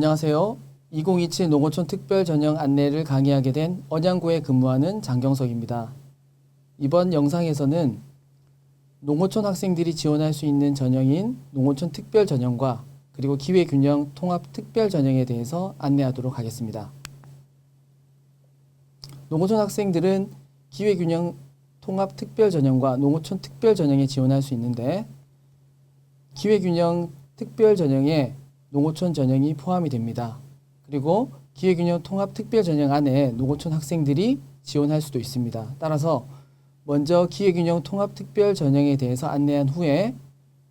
안녕하세요. 2027 농어촌 특별 전형 안내를 강의하게 된 언양구에 근무하는 장경석입니다. 이번 영상에서는 농어촌 학생들이 지원할 수 있는 전형인 농어촌 특별 전형과 그리고 기회균형 통합 특별 전형에 대해서 안내하도록 하겠습니다. 농어촌 학생들은 기회균형 통합 특별 전형과 농어촌 특별 전형에 지원할 수 있는데, 기회균형 특별 전형에 농어촌 전형이 포함이 됩니다. 그리고 기회균형 통합 특별 전형 안에 농어촌 학생들이 지원할 수도 있습니다. 따라서 먼저 기회균형 통합 특별 전형에 대해서 안내한 후에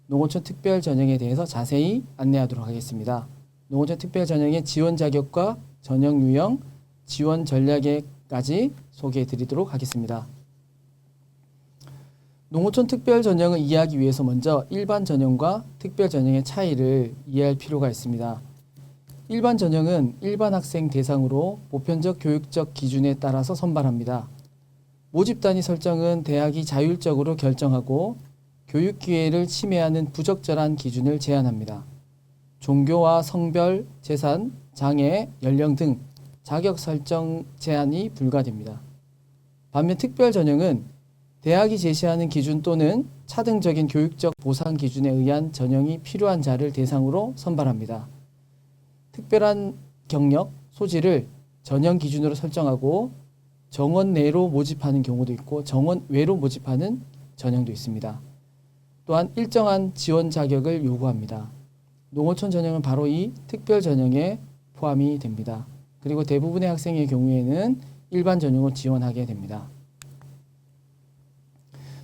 농어촌 특별 전형에 대해서 자세히 안내하도록 하겠습니다. 농어촌 특별 전형의 지원 자격과 전형 유형, 지원 전략에까지 소개해 드리도록 하겠습니다. 농어촌 특별 전형을 이해하기 위해서 먼저 일반 전형과 특별 전형의 차이를 이해할 필요가 있습니다. 일반 전형은 일반 학생 대상으로 보편적 교육적 기준에 따라서 선발합니다. 모집 단위 설정은 대학이 자율적으로 결정하고 교육 기회를 침해하는 부적절한 기준을 제한합니다. 종교와 성별, 재산, 장애, 연령 등 자격 설정 제한이 불가됩니다. 반면 특별 전형은 대학이 제시하는 기준 또는 차등적인 교육적 보상 기준에 의한 전형이 필요한 자를 대상으로 선발합니다. 특별한 경력, 소질을 전형 기준으로 설정하고 정원 내로 모집하는 경우도 있고 정원 외로 모집하는 전형도 있습니다. 또한 일정한 지원 자격을 요구합니다. 농어촌 전형은 바로 이 특별 전형에 포함이 됩니다. 그리고 대부분의 학생의 경우에는 일반 전형을 지원하게 됩니다.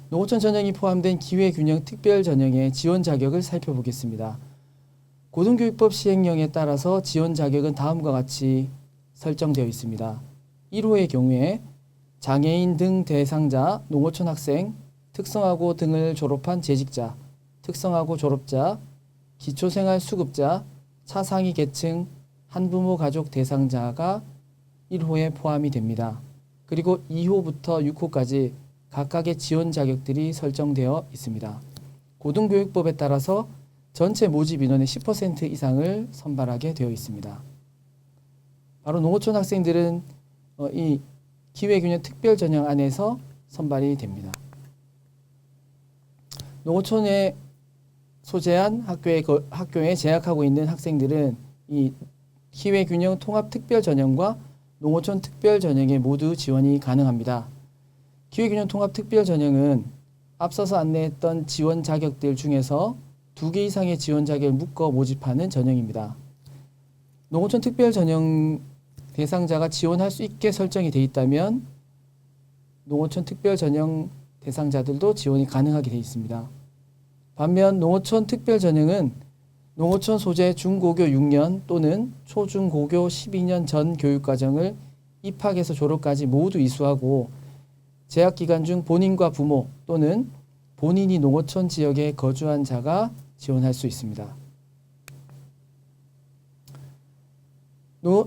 농어촌 전형이 포함된 기회균형 특별 전형의 지원 자격을 살펴보겠습니다. 고등교육법 시행령에 따라서 지원 자격은 다음과 같이 설정되어 있습니다. 1호의 경우에 장애인 등 대상자, 농어촌 학생, 특성화고 등을 졸업한 재직자, 특성화고 졸업자, 기초생활수급자, 차상위 계층, 한부모 가족 대상자가 1호에 포함이 됩니다. 그리고 2호부터 6호까지 각각의 지원 자격들이 설정되어 있습니다. 고등교육법에 따라서 전체 모집 인원의 10% 이상을 선발하게 되어 있습니다. 바로 농어촌 학생들은 이 기회균형 특별 전형 안에서 선발이 됩니다. 농어촌에 소재한 학교에 재학하고 있는 학생들은 이 기회균형 통합 특별 전형과 농어촌 특별 전형에 모두 지원이 가능합니다. 기회균형 통합 특별 전형은 앞서서 안내했던 지원 자격들 중에서 2개 이상의 지원 자격을 묶어 모집하는 전형입니다. 농어촌 특별 전형 대상자가 지원할 수 있게 설정이 되어 있다면 농어촌 특별 전형 대상자들도 지원이 가능하게 되어 있습니다. 반면 농어촌 특별 전형은 농어촌 소재 중고교 6년 또는 초중고교 12년 전 교육과정을 입학에서 졸업까지 모두 이수하고 재학 기간 중 본인과 부모 또는 본인이 농어촌 지역에 거주한 자가 지원할 수 있습니다.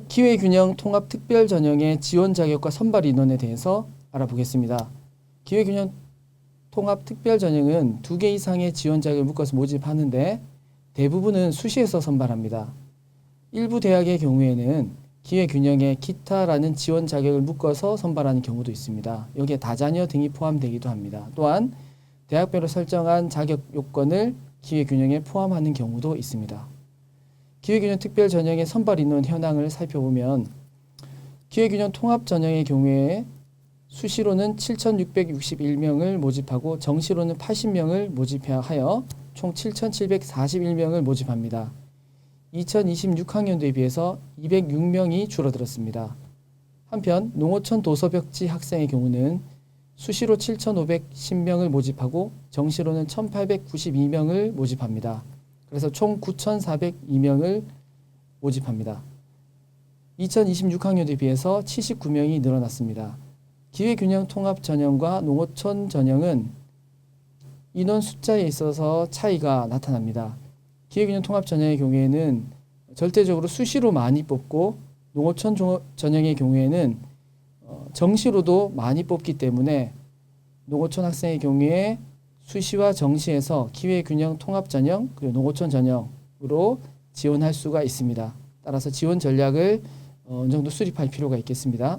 기회균형 통합 특별 전형의 지원 자격과 선발 인원에 대해서 알아보겠습니다. 기회균형 통합 특별 전형은 2개 이상의 지원 자격을 묶어서 모집하는데 대부분은 수시에서 선발합니다. 일부 대학의 경우에는 기회균형에 기타라는 지원 자격을 묶어서 선발하는 경우도 있습니다. 여기에 다자녀 등이 포함되기도 합니다. 또한 대학별로 설정한 자격 요건을 기회균형에 포함하는 경우도 있습니다. 기회균형 특별 전형의 선발 인원 현황을 살펴보면 기회균형 통합 전형의 경우에 수시로는 7,661명을 모집하고 정시로는 80명을 모집하여 총 7,741명을 모집합니다. 2026학년도에 비해서 206명이 줄어들었습니다. 한편 농어촌 도서벽지 학생의 경우는 수시로 7,510명을 모집하고 정시로는 1,892명을 모집합니다. 그래서 총 9,402명을 모집합니다. 2026학년도에 비해서 79명이 늘어났습니다. 기회균형 통합 전형과 농어촌 전형은 인원 숫자에 있어서 차이가 나타납니다. 기회균형 통합 전형의 경우에는 절대적으로 수시로 많이 뽑고 농어촌 전형의 경우에는 정시로도 많이 뽑기 때문에 농어촌 학생의 경우에 수시와 정시에서 기회균형 통합 전형 그리고 농어촌 전형으로 지원할 수가 있습니다. 따라서 지원 전략을 어느 정도 수립할 필요가 있겠습니다.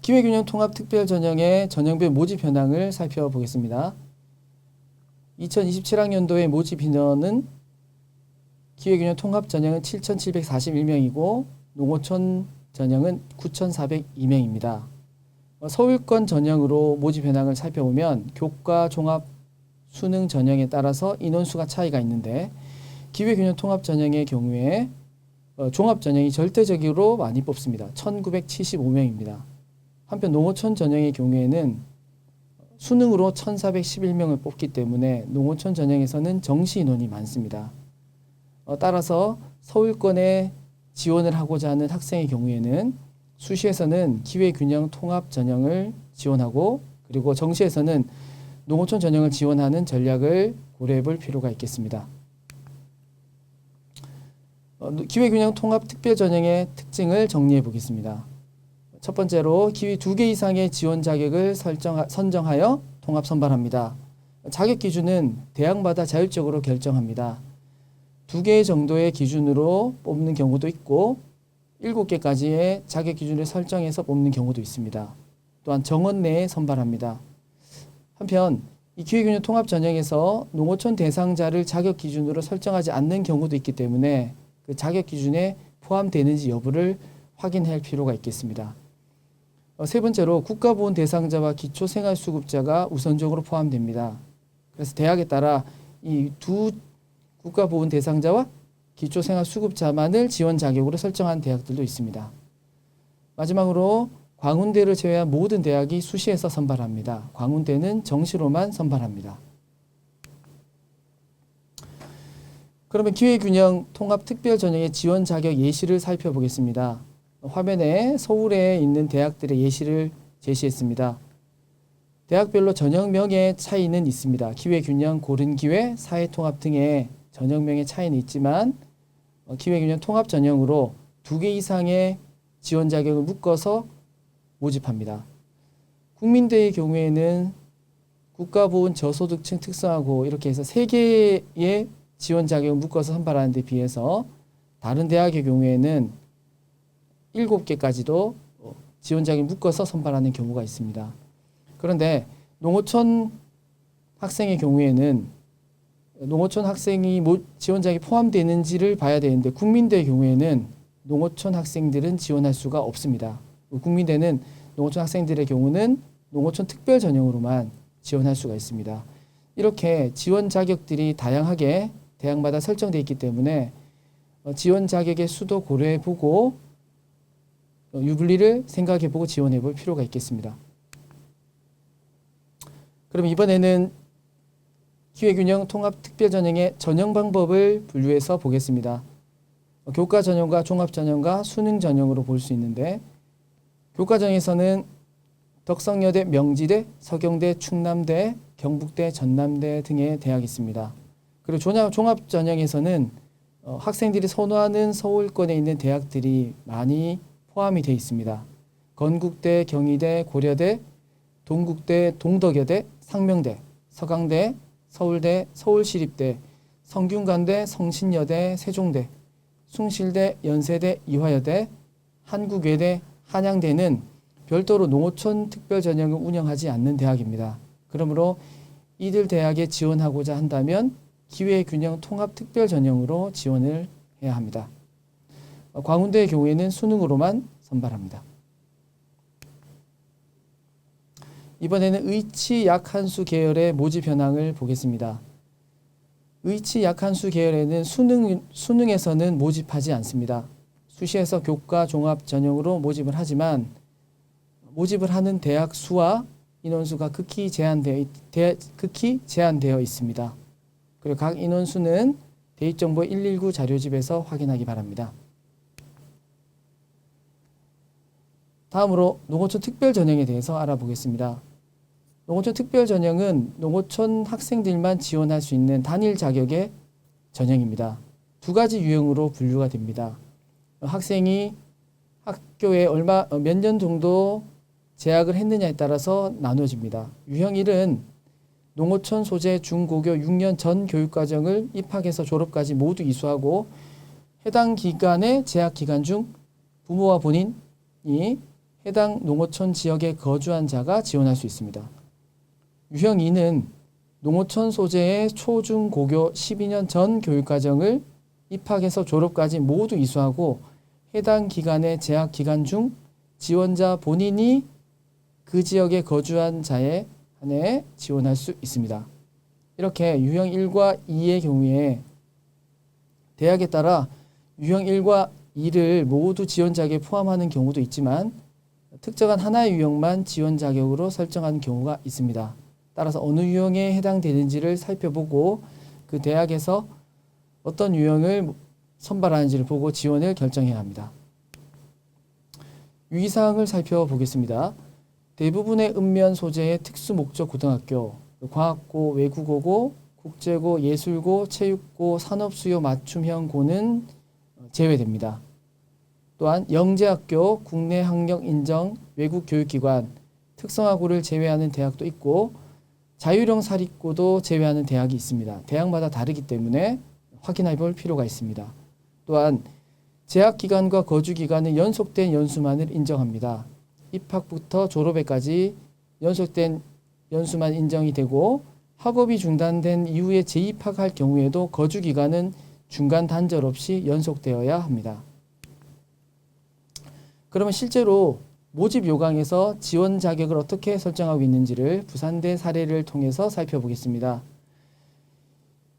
기회균형 통합 특별 전형의 전형별 모집 현황을 살펴보겠습니다. 2027학년도의 모집 인원은 기회균형 통합 전형은 7,741명이고 농어촌 전형은 9,402명입니다. 서울권 전형으로 모집 현황을 살펴보면 교과 종합 수능 전형에 따라서 인원수가 차이가 있는데 기회균형 통합 전형의 경우에 종합 전형이 절대적으로 많이 뽑습니다. 1,975명입니다. 한편 농어촌 전형의 경우에는 수능으로 1,411명을 뽑기 때문에 농어촌 전형에서는 정시 인원이 많습니다. 따라서 서울권에 지원을 하고자 하는 학생의 경우에는 수시에서는 기회균형 통합 전형을 지원하고 그리고 정시에서는 농어촌 전형을 지원하는 전략을 고려해 볼 필요가 있겠습니다. 기회균형 통합 특별 전형의 특징을 정리해 보겠습니다. 첫 번째로 기회 2개 이상의 지원 자격을 선정하여 통합 선발합니다. 자격 기준은 대학마다 자율적으로 결정합니다. 2개 정도의 기준으로 뽑는 경우도 있고 7개까지의 자격 기준을 설정해서 뽑는 경우도 있습니다. 또한 정원 내에 선발합니다. 한편 이 기회균형 통합 전형에서 농어촌 대상자를 자격 기준으로 설정하지 않는 경우도 있기 때문에 그 자격 기준에 포함되는지 여부를 확인할 필요가 있겠습니다. 세 번째로 국가보훈 대상자와 기초생활수급자가 우선적으로 포함됩니다. 그래서 대학에 따라 이 두 국가보훈 대상자와 기초생활수급자만을 지원 자격으로 설정한 대학들도 있습니다. 마지막으로 광운대를 제외한 모든 대학이 수시에서 선발합니다. 광운대는 정시로만 선발합니다. 그러면 기회균형 통합 특별 전형의 지원 자격 예시를 살펴보겠습니다. 화면에 서울에 있는 대학들의 예시를 제시했습니다. 대학별로 전형명의 차이는 있습니다. 기회균형, 고른기회, 사회통합 등의 전형명의 차이는 있지만 기회균형 통합 전형으로 2개 이상의 지원 자격을 묶어서 모집합니다. 국민대의 경우에는 국가보훈 저소득층 특성화고 이렇게 해서 3개의 지원 자격을 묶어서 선발하는 데 비해서 다른 대학의 경우에는 7개까지도 지원 자격을 묶어서 선발하는 경우가 있습니다. 그런데 농어촌 학생의 경우에는 농어촌 학생이 지원 자격이 포함되는지를 봐야 되는데 국민대의 경우에는 농어촌 학생들은 지원할 수가 없습니다. 국민대는 농어촌 학생들의 경우는 농어촌 특별 전형으로만 지원할 수가 있습니다. 이렇게 지원 자격들이 다양하게 대학마다 설정되어 있기 때문에 지원 자격의 수도 고려해보고 유불리를 생각해보고 지원해볼 필요가 있겠습니다. 그럼 이번에는 기회균형 통합 특별 전형의 전형 방법을 분류해서 보겠습니다. 교과 전형과 종합 전형과 수능 전형으로 볼 수 있는데 교과 전형에서는 덕성여대, 명지대, 서경대, 충남대, 경북대, 전남대 등의 대학이 있습니다. 그리고 종합 전형에서는 학생들이 선호하는 서울권에 있는 대학들이 많이 포함이 되어 있습니다. 건국대, 경희대, 고려대, 동국대, 동덕여대, 상명대, 서강대, 서울대, 서울시립대, 성균관대, 성신여대, 세종대, 숭실대, 연세대, 이화여대, 한국외대, 한양대는 별도로 농어촌 특별 전형을 운영하지 않는 대학입니다. 그러므로 이들 대학에 지원하고자 한다면 기회균형 통합 특별 전형으로 지원을 해야 합니다. 광운대의 경우에는 수능으로만 선발합니다. 이번에는 의치 약한수 계열의 모집 현황을 보겠습니다. 의치 약한수 계열에는 수능에서는 모집하지 않습니다. 수시에서 교과 종합 전형으로 모집을 하지만 모집을 하는 대학 수와 인원수가 극히 제한되어 있습니다. 그리고 각 인원수는 대입정보 119 자료집에서 확인하기 바랍니다. 다음으로 농어촌 특별 전형에 대해서 알아보겠습니다. 농어촌 특별 전형은 농어촌 학생들만 지원할 수 있는 단일 자격의 전형입니다. 2가지 유형으로 분류가 됩니다. 학생이 학교에 몇 년 정도 재학을 했느냐에 따라서 나눠집니다. 유형 1은 농어촌 소재 중고교 6년 전 교육과정을 입학에서 졸업까지 모두 이수하고 해당 기간의 재학 기간 중 부모와 본인이 해당 농어촌 지역에 거주한 자가 지원할 수 있습니다. 유형 2는 농어촌 소재의 초, 중, 고교 12년 전 교육과정을 입학에서 졸업까지 모두 이수하고 해당 기간의 재학 기간 중 지원자 본인이 그 지역에 거주한 자에 한해 지원할 수 있습니다. 이렇게 유형 1과 2의 경우에 대학에 따라 유형 1과 2를 모두 지원 자격에 포함하는 경우도 있지만 특정한 하나의 유형만 지원 자격으로 설정하는 경우가 있습니다. 따라서 어느 유형에 해당되는지를 살펴보고 그 대학에서 어떤 유형을 선발하는지를 보고 지원을 결정해야 합니다. 유의사항을 살펴보겠습니다. 대부분의 읍면 소재의 특수목적 고등학교, 과학고, 외국어고, 국제고, 예술고, 체육고, 산업수요 맞춤형고는 제외됩니다. 또한 영재학교, 국내 학력 인정 외국 교육기관, 특성화고를 제외하는 대학도 있고 자율형 사립고도 제외하는 대학이 있습니다. 대학마다 다르기 때문에 확인해 볼 필요가 있습니다. 또한 재학기간과 거주기간은 연속된 연수만을 인정합니다. 입학부터 졸업에까지 연속된 연수만 인정이 되고 학업이 중단된 이후에 재입학할 경우에도 거주기간은 중간 단절 없이 연속되어야 합니다. 그러면 실제로 모집 요강에서 지원 자격을 어떻게 설정하고 있는지를 부산대 사례를 통해서 살펴보겠습니다.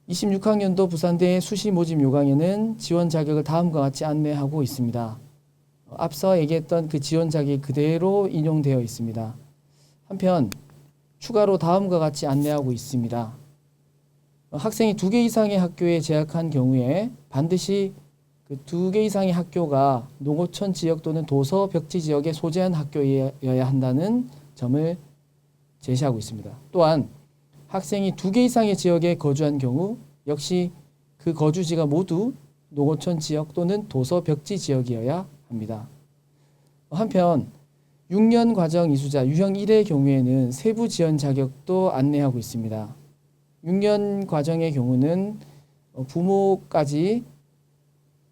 26학년도 부산대 수시 모집 요강에는 지원 자격을 다음과 같이 안내하고 있습니다. 앞서 얘기했던 그 지원 자격이 그대로 인용되어 있습니다. 한편 추가로 다음과 같이 안내하고 있습니다. 학생이 2개 이상의 학교에 재학한 경우에 반드시 그 2개 이상의 학교가 농어촌 지역 또는 도서 벽지 지역에 소재한 학교여야 한다는 점을 제시하고 있습니다. 또한 학생이 2개 이상의 지역에 거주한 경우 역시 그 거주지가 모두 농어촌 지역 또는 도서 벽지 지역이어야 합니다. 한편 6년 과정 이수자 유형 1의 경우에는 세부 지원 자격도 안내하고 있습니다. 6년 과정의 경우는 부모까지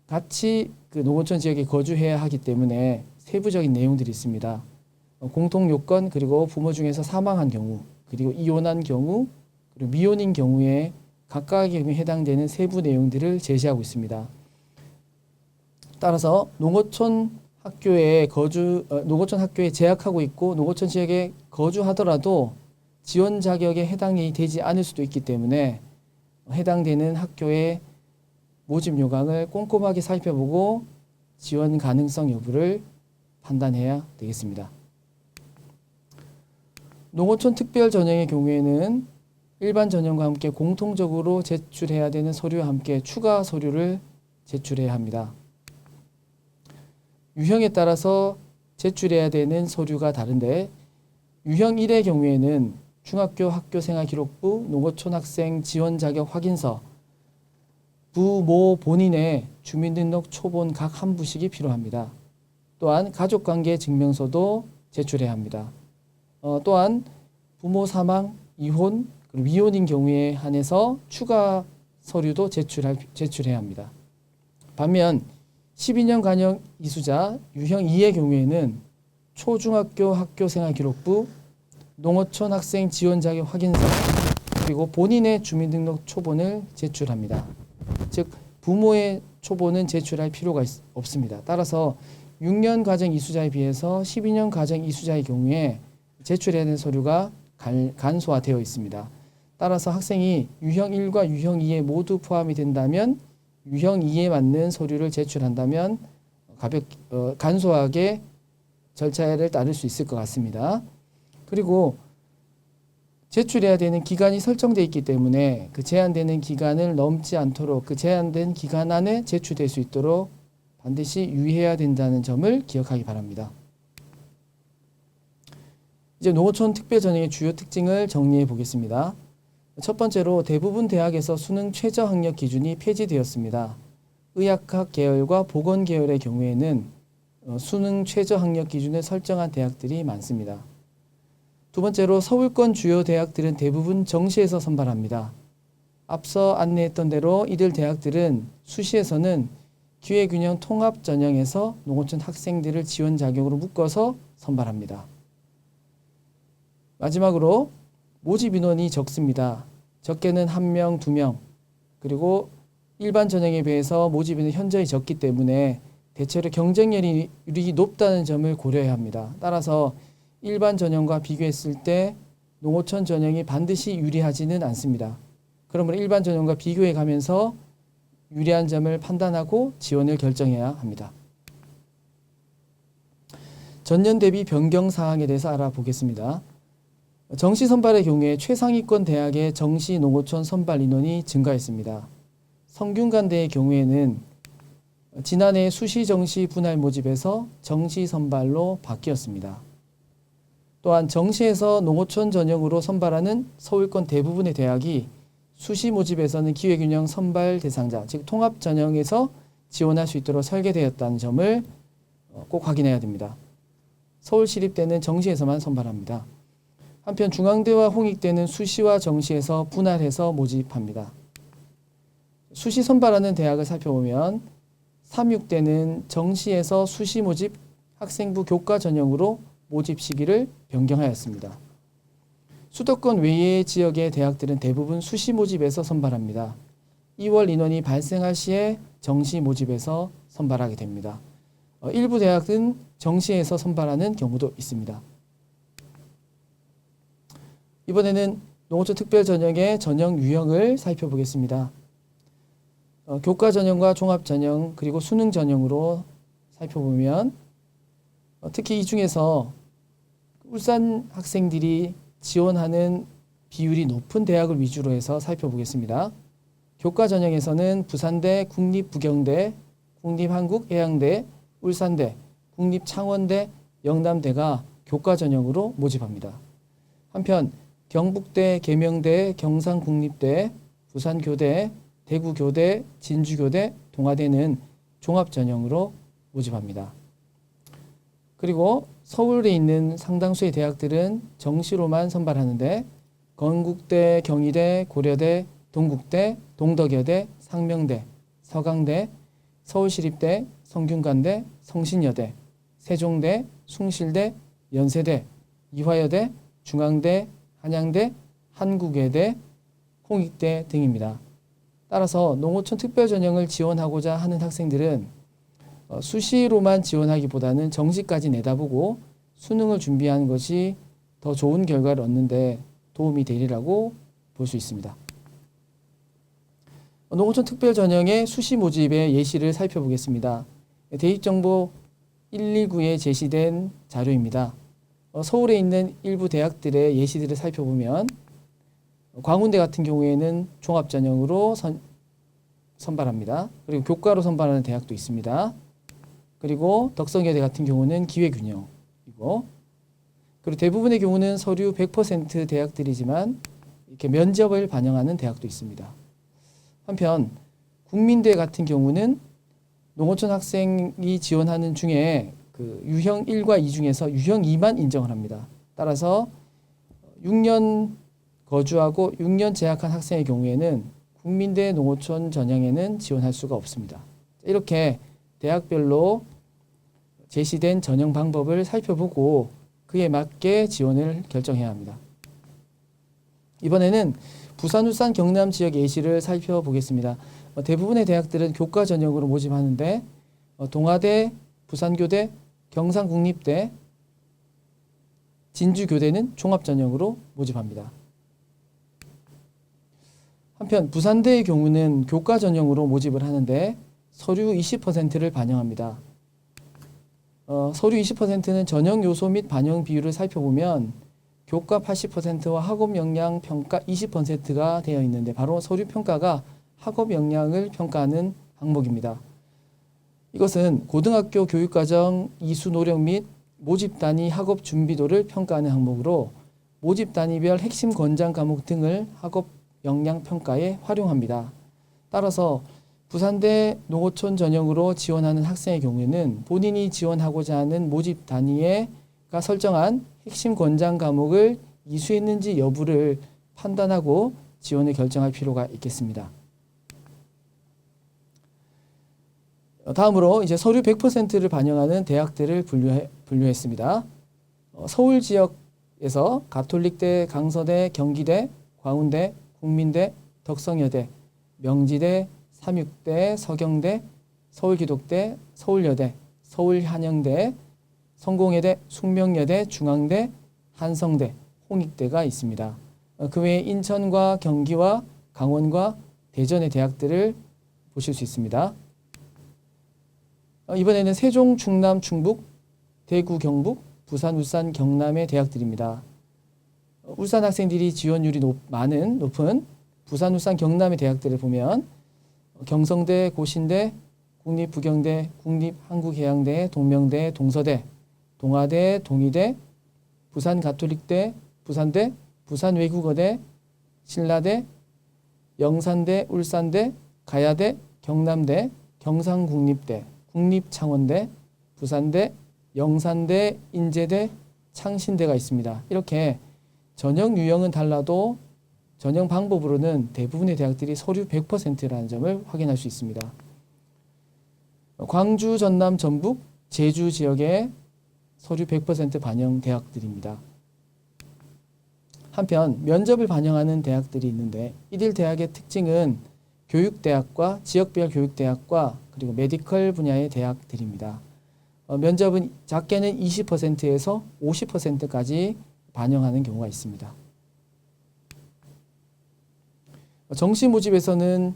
같이 그 농어촌 지역에 거주해야 하기 때문에 세부적인 내용들이 있습니다. 공통 요건 그리고 부모 중에서 사망한 경우 그리고 이혼한 경우 그리고 미혼인 경우에 각각의 경우에 해당되는 세부 내용들을 제시하고 있습니다. 따라서 농어촌 학교에 재학하고 있고 농어촌 지역에 거주하더라도 지원 자격에 해당이 되지 않을 수도 있기 때문에 해당되는 학교의 모집 요강을 꼼꼼하게 살펴보고 지원 가능성 여부를 판단해야 되겠습니다. 농어촌 특별 전형의 경우에는 일반 전형과 함께 공통적으로 제출해야 되는 서류와 함께 추가 서류를 제출해야 합니다. 유형에 따라서 제출해야 되는 서류가 다른데 유형 1의 경우에는 중학교 학교생활기록부, 농어촌 학생 지원 자격 확인서, 부모 본인의 주민등록 초본 각 한 부씩이 필요합니다. 또한 가족관계 증명서도 제출해야 합니다. 또한 부모 사망, 이혼, 그리고 미혼인 경우에 한해서 추가 서류도 제출해야 합니다. 반면 12년 관영 이수자 유형 2의 경우에는 초중학교 학교생활기록부, 농어촌 학생 지원 자격 확인서, 그리고 본인의 주민등록 초본을 제출합니다. 즉 부모의 초본은 제출할 필요가 없습니다. 따라서 6년 과정 이수자에 비해서 12년 과정 이수자의 경우에 제출해야 하는 서류가 간소화되어 있습니다. 따라서 학생이 유형 1과 유형 2에 모두 포함이 된다면 유형 2에 맞는 서류를 제출한다면 간소하게 절차를 따를 수 있을 것 같습니다. 그리고 제출해야 되는 기간이 설정되어 있기 때문에 그 제한되는 기간을 넘지 않도록 그 제한된 기간 안에 제출될 수 있도록 반드시 유의해야 된다는 점을 기억하기 바랍니다. 이제 농어촌 특별전형의 주요 특징을 정리해 보겠습니다. 첫 번째로 대부분 대학에서 수능 최저 학력 기준이 폐지되었습니다. 의학학 계열과 보건 계열의 경우에는 수능 최저 학력 기준을 설정한 대학들이 많습니다. 두 번째로 서울권 주요 대학들은 대부분 정시에서 선발합니다. 앞서 안내했던 대로 이들 대학들은 수시에서는 기회균형 통합 전형에서 농어촌 학생들을 지원 자격으로 묶어서 선발합니다. 마지막으로 모집 인원이 적습니다. 적게는 1명, 2명, 그리고 일반 전형에 비해서 모집 인원이 현저히 적기 때문에 대체로 경쟁률이 높다는 점을 고려해야 합니다. 따라서 일반 전형과 비교했을 때 농어촌 전형이 반드시 유리하지는 않습니다. 그러므로 일반 전형과 비교해 가면서 유리한 점을 판단하고 지원을 결정해야 합니다. 전년 대비 변경 사항에 대해서 알아보겠습니다. 정시 선발의 경우에 최상위권 대학의 정시 농어촌 선발 인원이 증가했습니다. 성균관대의 경우에는 지난해 수시 정시 분할 모집에서 정시 선발로 바뀌었습니다. 또한 정시에서 농어촌 전형으로 선발하는 서울권 대부분의 대학이 수시 모집에서는 기회균형 선발 대상자, 즉 통합 전형에서 지원할 수 있도록 설계되었다는 점을 꼭 확인해야 됩니다. 서울시립대는 정시에서만 선발합니다. 한편 중앙대와 홍익대는 수시와 정시에서 분할해서 모집합니다. 수시 선발하는 대학을 살펴보면 삼육대는 정시에서 수시 모집 학생부 교과 전형으로 모집 시기를 변경하였습니다. 수도권 외의 지역의 대학들은 대부분 수시 모집에서 선발합니다. 2월 인원이 발생할 시에 정시 모집에서 선발하게 됩니다. 일부 대학은 정시에서 선발하는 경우도 있습니다. 이번에는 농어촌 특별 전형의 전형 유형을 살펴보겠습니다. 교과 전형과 종합 전형 그리고 수능 전형으로 살펴보면 특히 이 중에서 울산 학생들이 지원하는 비율이 높은 대학을 위주로 해서 살펴보겠습니다. 교과 전형에서는 부산대, 국립부경대, 국립한국해양대, 울산대, 국립창원대, 영남대가 교과 전형으로 모집합니다. 한편 경북대, 계명대, 경상국립대, 부산교대, 대구교대, 진주교대, 동아대는 종합 전형으로 모집합니다. 그리고 서울에 있는 상당수의 대학들은 정시로만 선발하는데 건국대, 경희대, 고려대, 동국대, 동덕여대, 상명대, 서강대, 서울시립대, 성균관대, 성신여대, 세종대, 숭실대, 연세대, 이화여대, 중앙대, 한양대, 한국외대, 홍익대 등입니다. 따라서 농어촌 특별전형을 지원하고자 하는 학생들은 수시로만 지원하기보다는 정시까지 내다보고 수능을 준비하는 것이 더 좋은 결과를 얻는데 도움이 되리라고 볼 수 있습니다. 농어촌 특별전형의 수시 모집의 예시를 살펴보겠습니다. 대입정보 119에 제시된 자료입니다. 서울에 있는 일부 대학들의 예시들을 살펴보면 광운대 같은 경우에는 종합전형으로 선발합니다. 그리고 교과로 선발하는 대학도 있습니다. 그리고 덕성여대 같은 경우는 기회균형이고, 그리고 대부분의 경우는 서류 100% 대학들이지만 이렇게 면접을 반영하는 대학도 있습니다. 한편 국민대 같은 경우는 농어촌 학생이 지원하는 중에 그 유형 1과 2 중에서 유형 2만 인정을 합니다. 따라서 6년 거주하고 6년 재학한 학생의 경우에는 국민대 농어촌 전형에는 지원할 수가 없습니다. 이렇게 대학별로 제시된 전형 방법을 살펴보고 그에 맞게 지원을 결정해야 합니다. 이번에는 부산, 울산, 경남 지역 예시를 살펴보겠습니다. 대부분의 대학들은 교과 전형으로 모집하는데 동아대, 부산교대, 경상국립대, 진주교대는 종합 전형으로 모집합니다. 한편 부산대의 경우는 교과 전형으로 모집을 하는데 서류 20%를 반영합니다. 서류 20%는 전형 요소 및 반영 비율을 살펴보면 교과 80%와 학업 역량 평가 20%가 되어 있는데 바로 서류 평가가 학업 역량을 평가하는 항목입니다. 이것은 고등학교 교육과정 이수 노력 및 모집 단위 학업 준비도를 평가하는 항목으로 모집 단위별 핵심 권장 과목 등을 학업 역량 평가에 활용합니다. 따라서 부산대 농어촌 전형으로 지원하는 학생의 경우에는 본인이 지원하고자 하는 모집 단위가 설정한 핵심 권장 과목을 이수했는지 여부를 판단하고 지원을 결정할 필요가 있겠습니다. 다음으로 이제 서류 100%를 반영하는 대학들을 분류했습니다. 서울 지역에서 가톨릭대, 강서대, 경기대, 광운대, 국민대, 덕성여대, 명지대, 삼육대, 서경대, 서울기독대, 서울여대, 서울한영대, 성공회대, 숙명여대, 중앙대, 한성대, 홍익대가 있습니다. 그 외에 인천과 경기와 강원과 대전의 대학들을 보실 수 있습니다. 이번에는 세종, 충남, 충북, 대구, 경북, 부산, 울산, 경남의 대학들입니다. 울산 학생들이 지원율이 높은 부산, 울산, 경남의 대학들을 보면 경성대, 고신대, 국립부경대, 국립한국해양대, 동명대, 동서대, 동아대, 동의대, 부산가톨릭대, 부산대, 부산외국어대, 신라대, 영산대, 울산대, 가야대, 경남대, 경상국립대, 국립창원대, 부산대, 영산대, 인제대, 창신대가 있습니다. 이렇게 전형 유형은 달라도 전형 방법으로는 대부분의 대학들이 서류 100%라는 점을 확인할 수 있습니다. 광주, 전남, 전북, 제주 지역의 서류 100% 반영 대학들입니다. 한편 면접을 반영하는 대학들이 있는데 이들 대학의 특징은 교육대학과 지역별 교육대학과 그리고 메디컬 분야의 대학들입니다. 면접은 작게는 20%에서 50%까지 반영하는 경우가 있습니다. 정시 모집에서는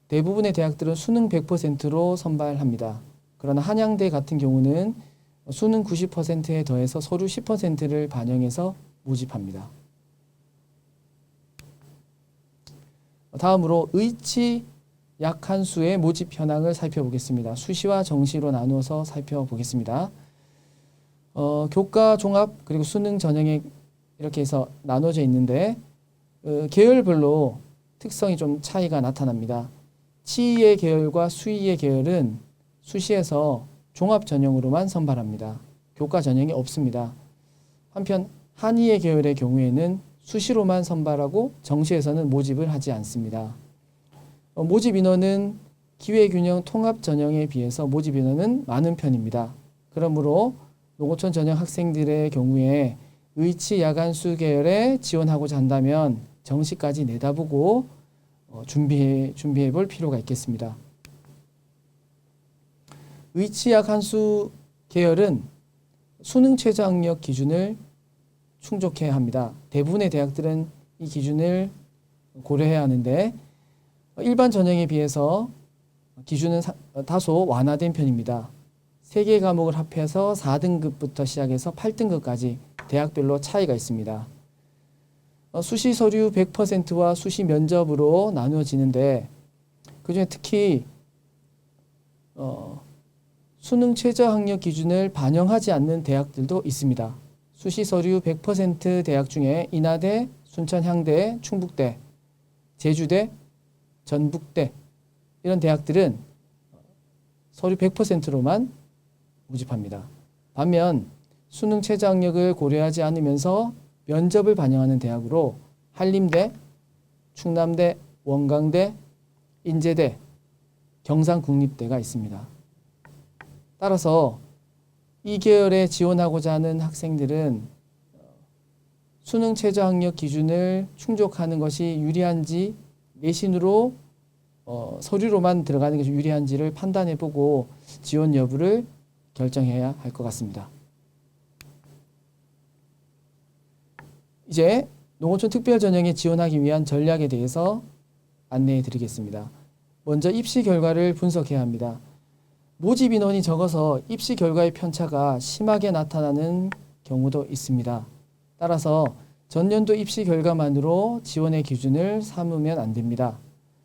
대부분의 대학들은 수능 100%로 선발합니다. 그러나 한양대 같은 경우는 수능 90%에 더해서 서류 10%를 반영해서 모집합니다. 다음으로 의치 약한수의 모집 현황을 살펴보겠습니다. 수시와 정시로 나누어서 살펴보겠습니다. 교과 종합 그리고 수능 전형에 이렇게 해서 나눠져 있는데 계열별로 특성이 좀 차이가 나타납니다. 치이의 계열과 수이의 계열은 수시에서 종합 전형으로만 선발합니다. 교과 전형이 없습니다. 한편 한의의 계열의 경우에는 수시로만 선발하고 정시에서는 모집을 하지 않습니다. 모집 인원은 기회균형 통합 전형에 비해서 모집 인원은 많은 편입니다. 그러므로 농어촌 전형 학생들의 경우에 의치 야간수 계열에 지원하고자 한다면 정시까지 내다보고 준비해 볼 필요가 있겠습니다. 의치 야간수 계열은 수능 최저 학력 기준을 충족해야 합니다. 대부분의 대학들은 이 기준을 고려해야 하는데 일반 전형에 비해서 기준은 다소 완화된 편입니다. 3개 과목을 합해서 4등급부터 시작해서 8등급까지 대학별로 차이가 있습니다. 수시 서류 100%와 수시 면접으로 나누어지는데 그중에 특히 수능 최저 학력 기준을 반영하지 않는 대학들도 있습니다. 수시 서류 100% 대학 중에 인하대, 순천향대, 충북대, 제주대, 전북대 이런 대학들은 서류 100%로만 모집합니다. 반면 수능 최저 학력을 고려하지 않으면서 면접을 반영하는 대학으로 한림대, 충남대, 원광대, 인제대, 경상국립대가 있습니다. 따라서 이 계열에 지원하고자 하는 학생들은 수능 최저 학력 기준을 충족하는 것이 유리한지 내신으로 서류로만 들어가는 것이 유리한지를 판단해보고 지원 여부를 결정해야 할 것 같습니다. 이제 농어촌 특별전형에 지원하기 위한 전략에 대해서 안내해 드리겠습니다. 먼저 입시 결과를 분석해야 합니다. 모집 인원이 적어서 입시 결과의 편차가 심하게 나타나는 경우도 있습니다. 따라서 전년도 입시 결과만으로 지원의 기준을 삼으면 안 됩니다.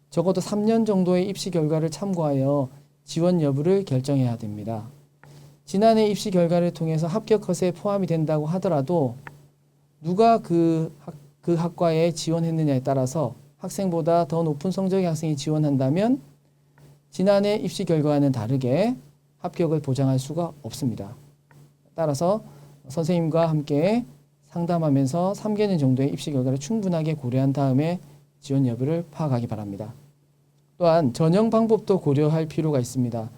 적어도 3년 정도의 입시 결과를 참고하여 지원 여부를 결정해야 됩니다. 지난해 입시 결과를 통해서 합격 컷에 포함이 된다고 하더라도 누가 그 학과에 지원했느냐에 따라서 학생보다 더 높은 성적의 학생이 지원한다면 지난해 입시 결과와는 다르게 합격을 보장할 수가 없습니다. 따라서 선생님과 함께 상담하면서 3개년 정도의 입시 결과를 충분하게 고려한 다음에 지원 여부를 파악하기 바랍니다. 또한 전형 방법도 고려할 필요가 있습니다.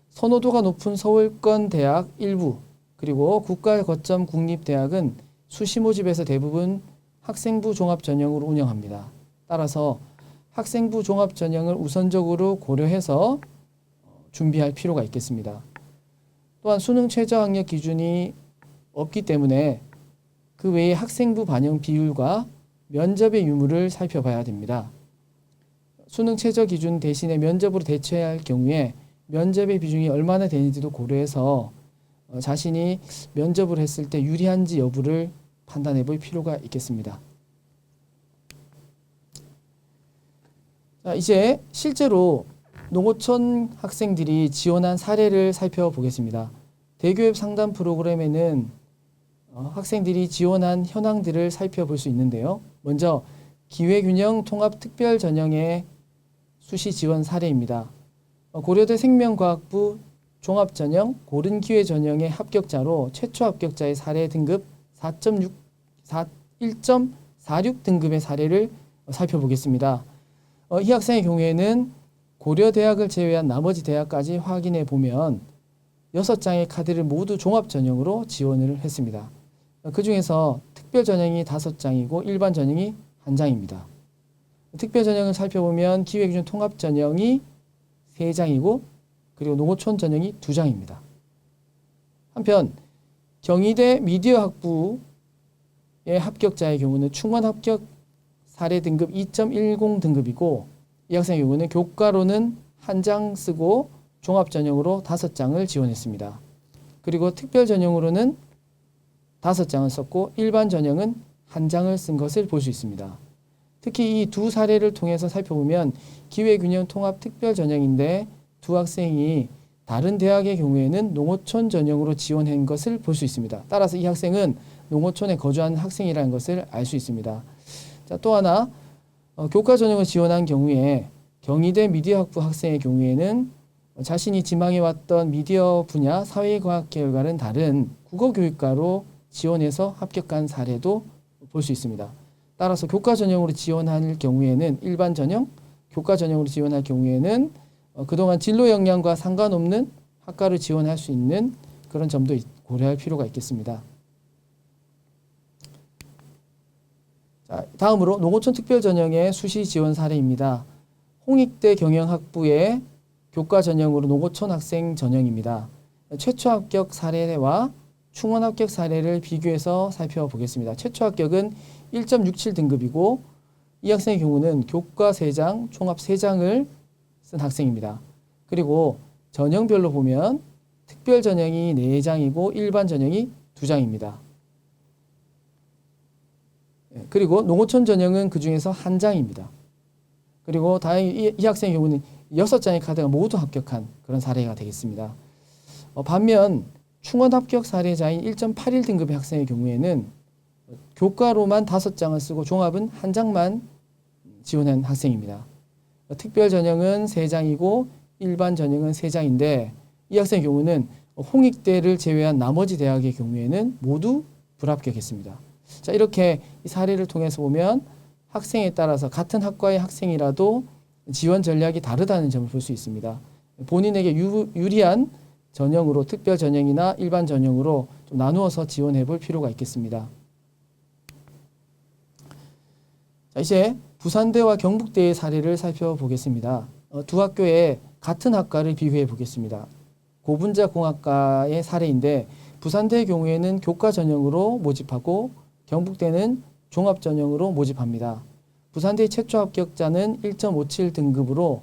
선호도가 높은 서울권 대학 일부 그리고 국가 거점 국립대학은 수시 모집에서 대부분 학생부 종합 전형으로 운영합니다. 따라서 학생부 종합 전형을 우선적으로 고려해서 준비할 필요가 있겠습니다. 또한 수능 최저 학력 기준이 없기 때문에 그 외에 학생부 반영 비율과 면접의 유무를 살펴봐야 됩니다. 수능 최저 기준 대신에 면접으로 대처해야 할 경우에 면접의 비중이 얼마나 되는지도 고려해서 자신이 면접을 했을 때 유리한지 여부를 판단해 볼 필요가 있겠습니다. 자, 이제 실제로 농어촌 학생들이 지원한 사례를 살펴보겠습니다. 대교협 상담 프로그램에는 학생들이 지원한 현황들을 살펴볼 수 있는데요. 먼저 기회균형 통합특별전형의 수시 지원 사례입니다. 고려대 생명과학부 종합전형 고른기회전형의 합격자로 최초 합격자의 사례 등급 1.46 등급의 사례를 살펴보겠습니다. 이 학생의 경우에는 고려대학을 제외한 나머지 대학까지 확인해 보면 6장의 카드를 모두 종합전형으로 지원을 했습니다. 그 중에서 특별전형이 5장이고 일반 전형이 1장입니다. 특별전형을 살펴보면 기회균형 통합전형이 3장이고 그리고 농어촌 전형이 2장입니다. 한편 경희대 미디어학부의 합격자의 경우는 충원 합격 사례 등급 2.10 등급이고 이 학생의 경우는 교과로는 1장 쓰고 종합전형으로 5장을 지원했습니다. 그리고 특별전형으로는 5장을 썼고 일반 전형은 1장을 쓴 것을 볼 수 있습니다. 특히 이 두 사례를 통해서 살펴보면 기회균형 통합 특별전형인데 두 학생이 다른 대학의 경우에는 농어촌 전형으로 지원한 것을 볼 수 있습니다. 따라서 이 학생은 농어촌에 거주하는 학생이라는 것을 알 수 있습니다. 자, 또 하나 교과 전형을 지원한 경우에 경희대 미디어학부 학생의 경우에는 자신이 지망해왔던 미디어 분야 사회과학 계열과는 다른 국어교육과로 지원해서 합격한 사례도 볼 수 있습니다. 따라서 교과 전형으로 지원할 경우에는 일반 전형, 교과 전형으로 지원할 경우에는 그동안 진로 역량과 상관없는 학과를 지원할 수 있는 그런 점도 고려할 필요가 있겠습니다. 자, 다음으로 농어촌 특별전형의 수시 지원 사례입니다. 홍익대 경영학부의 교과 전형으로 농어촌 학생 전형입니다. 최초 합격 사례와 충원 합격 사례를 비교해서 살펴보겠습니다. 최초 합격은 1.67 등급이고 이 학생의 경우는 교과 3장, 종합 3장을 쓴 학생입니다. 그리고 전형별로 보면 특별 전형이 4장이고 일반 전형이 2장입니다. 그리고 농어촌 전형은 그 중에서 1장입니다. 그리고 다행히 이 학생의 경우는 6장의 카드가 모두 합격한 그런 사례가 되겠습니다. 반면 충원 합격 사례자인 1.81 등급의 학생의 경우에는 교과로만 5장을 쓰고 종합은 1장만 지원한 학생입니다. 특별 전형은 3장이고 일반 전형은 3장인데 이 학생의 경우는 홍익대를 제외한 나머지 대학의 경우에는 모두 불합격했습니다. 자, 이렇게 이 사례를 통해서 보면 학생에 따라서 같은 학과의 학생이라도 지원 전략이 다르다는 점을 볼 수 있습니다. 본인에게 유리한 전형으로 특별 전형이나 일반 전형으로 좀 나누어서 지원해 볼 필요가 있겠습니다. 자, 이제 부산대와 경북대의 사례를 살펴보겠습니다. 두 학교의 같은 학과를 비교해 보겠습니다. 고분자 공학과의 사례인데 부산대의 경우에는 교과 전형으로 모집하고 경북대는 종합 전형으로 모집합니다. 부산대의 최초 합격자는 1.57 등급으로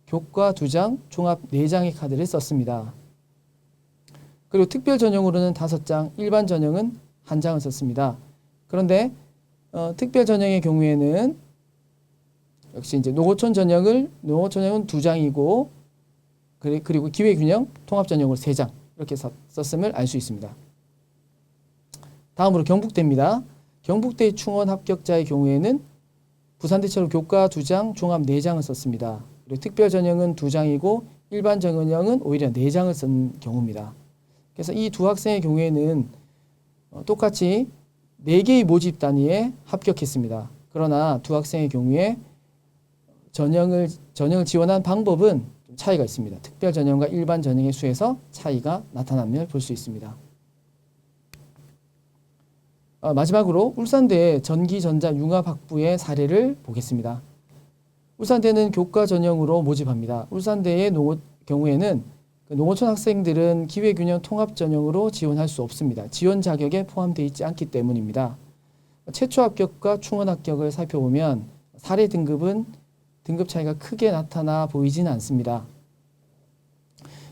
교과 2장, 종합 4장의 카드를 썼습니다. 그리고 특별 전형으로는 5장, 일반 전형은 1장을 썼습니다. 그런데 특별 전형의 경우에는 역시 이제 농어촌 전형은 2장이고 그리고 기회균형 통합 전형으로 3장 이렇게 썼음을 알 수 있습니다. 다음으로 경북대입니다. 경북대 충원 합격자의 경우에는 부산대처럼 교과 2장, 종합 4장을 썼습니다. 그리고 특별 전형은 2장이고 일반 전형은 오히려 4장을 쓴 경우입니다. 그래서 이 두 학생의 경우에는 똑같이 4개의 모집 단위에 합격했습니다. 그러나 두 학생의 경우에 전형을 지원한 방법은 좀 차이가 있습니다. 특별 전형과 일반 전형의 수에서 차이가 나타남을 볼 수 있습니다. 마지막으로 울산대의 전기전자융합학부의 사례를 보겠습니다. 울산대는 교과 전형으로 모집합니다. 울산대의 경우에는 농어촌 학생들은 기회균형 통합 전형으로 지원할 수 없습니다. 지원 자격에 포함되어 있지 않기 때문입니다. 최초 합격과 충원 합격을 살펴보면 사례 등급은 등급 차이가 크게 나타나 보이지는 않습니다.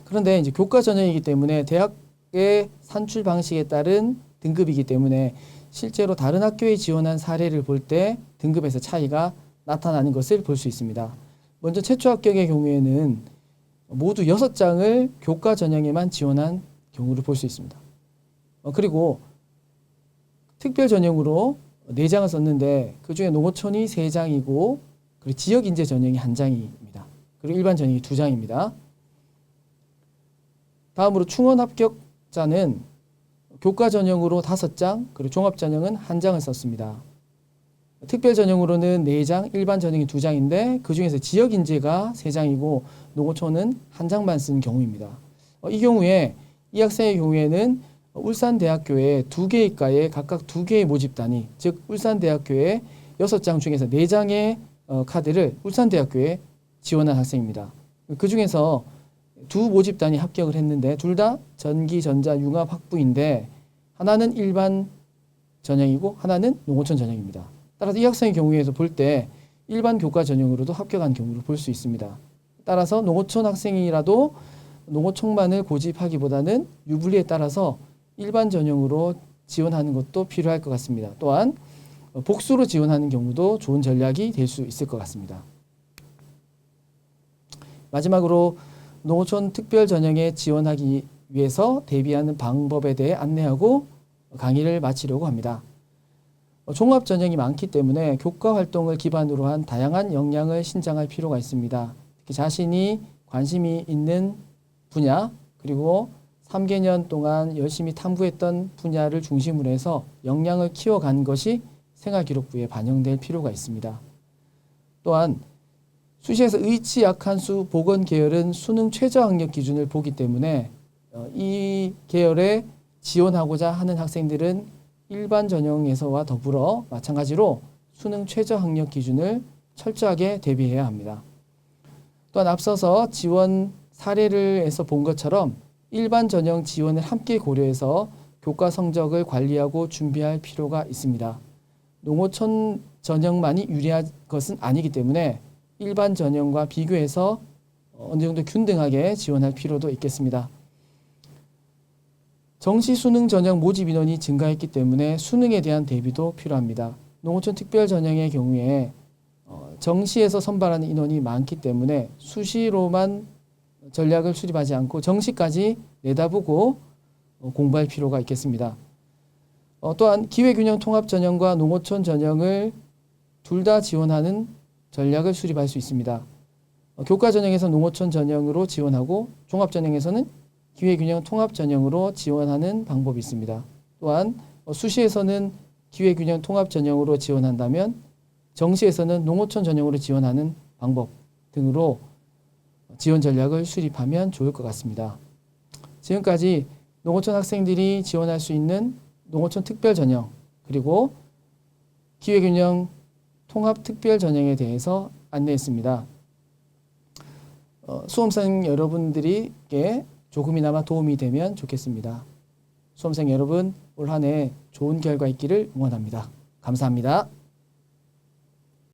그런데 이제 교과 전형이기 때문에 대학의 산출 방식에 따른 등급이기 때문에 실제로 다른 학교에 지원한 사례를 볼 때 등급에서 차이가 나타나는 것을 볼 수 있습니다. 먼저 최초 합격의 경우에는 모두 6장을 교과 전형에만 지원한 경우를 볼 수 있습니다. 그리고 특별 전형으로 4장을 썼는데 그중에 농어촌이 3장이고 그리고 지역인재 전형이 1장입니다. 그리고 일반 전형이 2장입니다. 다음으로 충원 합격자는 교과 전형으로 5장, 그리고 종합 전형은 1장을 썼습니다. 특별 전형으로는 4장, 일반 전형이 2장인데 그 중에서 지역 인재가 3장이고 농어촌은 1장만 쓴 경우입니다. 이 경우에 이 학생의 경우에는 울산대학교에 2개의 과에 각각 2개의 모집 단위, 즉 울산대학교에 6장 중에서 4장의 카드를 울산대학교에 지원한 학생입니다. 그 중에서 2 모집 단위 합격을 했는데 둘 다 전기전자융합학부인데 하나는 일반 전형이고 하나는 농어촌 전형입니다. 따라서 이 학생의 경우에서 볼 때 일반 교과 전형으로도 합격한 경우를 볼 수 있습니다. 따라서 농어촌 학생이라도 농어촌만을 고집하기보다는 유불리에 따라서 일반 전형으로 지원하는 것도 필요할 것 같습니다. 또한 복수로 지원하는 경우도 좋은 전략이 될 수 있을 것 같습니다. 마지막으로 농어촌 특별 전형에 지원하기 위해서 대비하는 방법에 대해 안내하고 강의를 마치려고 합니다. 종합 전형이 많기 때문에 교과 활동을 기반으로 한 다양한 역량을 신장할 필요가 있습니다. 특히 자신이 관심이 있는 분야 그리고 3개년 동안 열심히 탐구했던 분야를 중심으로 해서 역량을 키워간 것이 생활기록부에 반영될 필요가 있습니다. 또한 수시에서 의치 약한수 보건 계열은 수능 최저 학력 기준을 보기 때문에 이 계열에 지원하고자 하는 학생들은 일반 전형에서와 더불어 마찬가지로 수능 최저 학력 기준을 철저하게 대비해야 합니다. 또한 앞서서 지원 사례를에서 본 것처럼 일반 전형 지원을 함께 고려해서 교과 성적을 관리하고 준비할 필요가 있습니다. 농어촌 전형만이 유리한 것은 아니기 때문에 일반 전형과 비교해서 어느 정도 균등하게 지원할 필요도 있겠습니다. 정시 수능 전형 모집 인원이 증가했기 때문에 수능에 대한 대비도 필요합니다. 농어촌 특별 전형의 경우에 정시에서 선발하는 인원이 많기 때문에 수시로만 전략을 수립하지 않고 정시까지 내다보고 공부할 필요가 있겠습니다. 또한 기회균형 통합 전형과 농어촌 전형을 둘 다 지원하는 전략을 수립할 수 있습니다. 교과 전형에서 농어촌 전형으로 지원하고 종합 전형에서는 기회균형 통합 전형으로 지원하는 방법이 있습니다. 또한 수시에서는 기회균형 통합 전형으로 지원한다면 정시에서는 농어촌 전형으로 지원하는 방법 등으로 지원 전략을 수립하면 좋을 것 같습니다. 지금까지 농어촌 학생들이 지원할 수 있는 농어촌 특별 전형 그리고 기회균형 통합 특별 전형에 대해서 안내했습니다. 수험생 여러분들에게 조금이나마 도움이 되면 좋겠습니다. 수험생 여러분, 올 한 해 좋은 결과 있기를 응원합니다. 감사합니다.